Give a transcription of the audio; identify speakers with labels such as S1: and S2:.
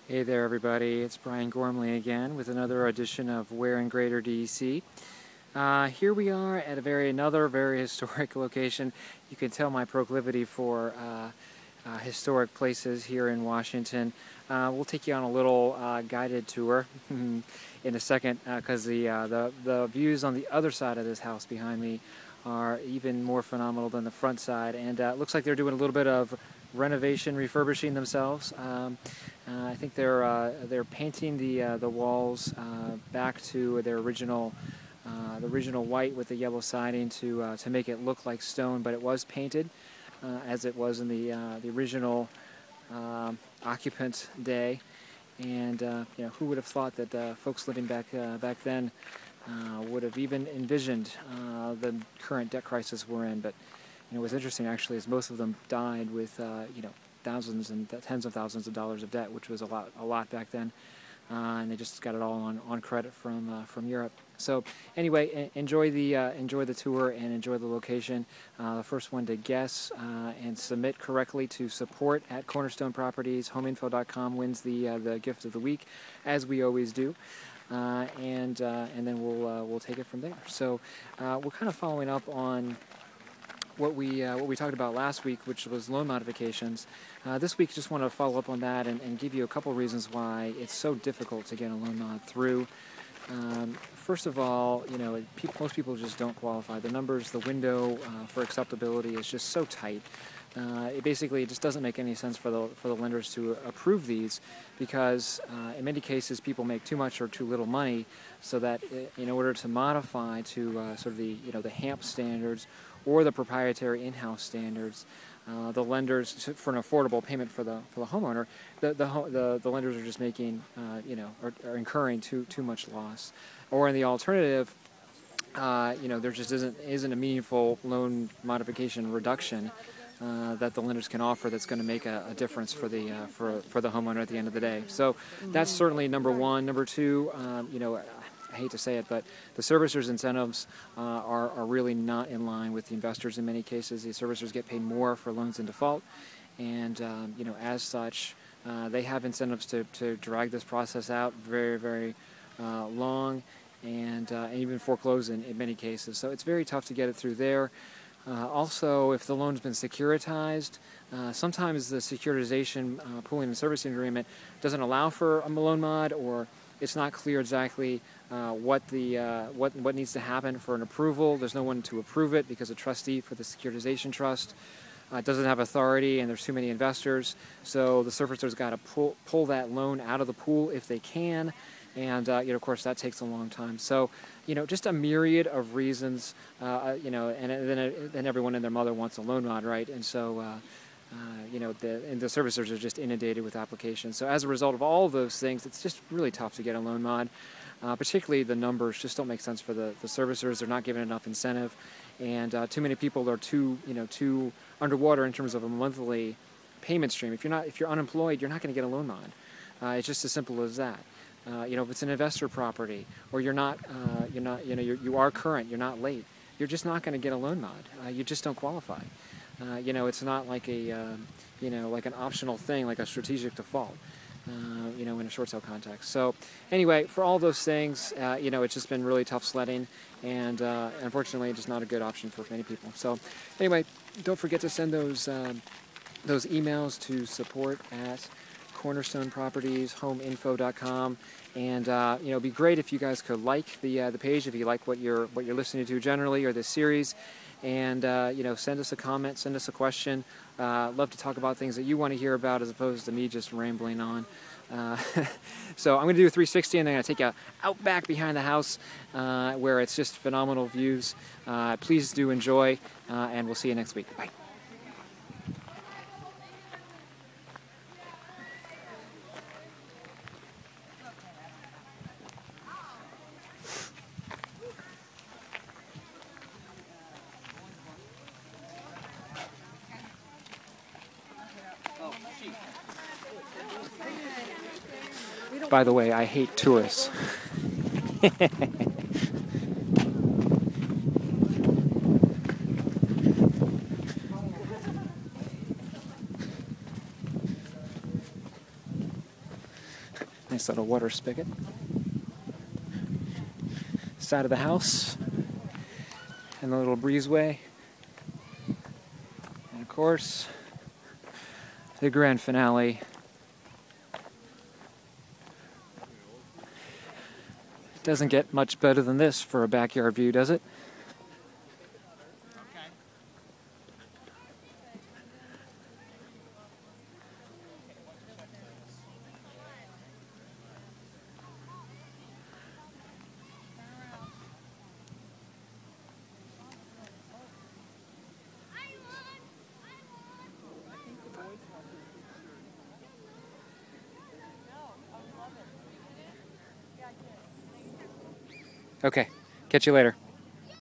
S1: Hey there everybody, it's Brian Gormley again with another edition of Where in Greater DC. Here we are at another very historic location. You can tell my proclivity for historic places here in Washington. We'll take you on a little guided tour in a second because the views on the other side of this house behind me are even more phenomenal than the front side, and it looks like they're doing a little bit of renovation, refurbishing themselves. I think they're painting the walls back to their original white with the yellow siding to make it look like stone, but it was painted as it was in the original occupant day. And who would have thought that folks living back then would have even envisioned the current debt crisis we're in? But what's interesting actually is most of them died with thousands and tens of thousands of dollars of debt, which was a lot back then, and they just got it all on credit from Europe. So anyway, enjoy the tour and enjoy the location. The first one to guess and submit correctly to support@cornerstonepropertieshomeinfo.com wins the gift of the week, as we always do. And then we'll take it from there. So we're kind of following up on what we talked about last week, which was loan modifications. This week, just want to follow up on that and give you a couple reasons why it's so difficult to get a loan mod through. First of all, most people just don't qualify. The numbers, the window for acceptability is just so tight. It basically just doesn't make any sense for the lenders to approve these because in many cases people make too much or too little money, so that in order to modify to sort of the HAMP standards or the proprietary in-house standards, the lenders, for an affordable payment for the homeowner, the lenders are just making are incurring too much loss. Or in the alternative, there just isn't a meaningful loan modification reduction that the lenders can offer that's going to make a difference for the homeowner at the end of the day. So that's certainly number one. Number two, I hate to say it, but the servicers' incentives are really not in line with the investors in many cases. The servicers get paid more for loans in default, and as such, they have incentives to drag this process out very, very long, and even foreclose in many cases. So it's very tough to get it through there. Also, if the loan's been securitized, sometimes the securitization pooling and servicing agreement doesn't allow for a loan mod, or it's not clear exactly what needs to happen for an approval. There's no one to approve it because a trustee for the securitization trust doesn't have authority, and there's too many investors. So the servicer's got to pull that loan out of the pool if they can, and of course that takes a long time. So just a myriad of reasons. And then everyone and their mother wants a loan mod, right? And so the servicers are just inundated with applications. So as a result of all of those things, it's just really tough to get a loan mod. Particularly the numbers just don't make sense for the servicers. They're not given enough incentive, and too many people are too underwater in terms of a monthly payment stream. If you're unemployed, you're not going to get a loan mod. It's just as simple as that. If it's an investor property, or you are current, you're not late, you're just not going to get a loan mod. You just don't qualify. It's not like like an optional thing, like a strategic default, in a short sale context. So anyway, for all those things, it's just been really tough sledding, and unfortunately, just not a good option for many people. So anyway, don't forget to send those emails to support@cornerstonepropertieshomeinfo.com, and it'd be great if you guys could like the page if you like what you're listening to generally, or this series, and send us a comment, send us a question. Love to talk about things that you want to hear about as opposed to me just rambling on. So I'm going to do a 360, and then I'm going to take you out back behind the house where it's just phenomenal views. Please do enjoy, and we'll see you next week. Bye. By the way, I hate tourists. Nice little water spigot. Side of the house. And the little breezeway. And of course, the grand finale. Doesn't get much better than this for a backyard view, does it? Okay, catch you later.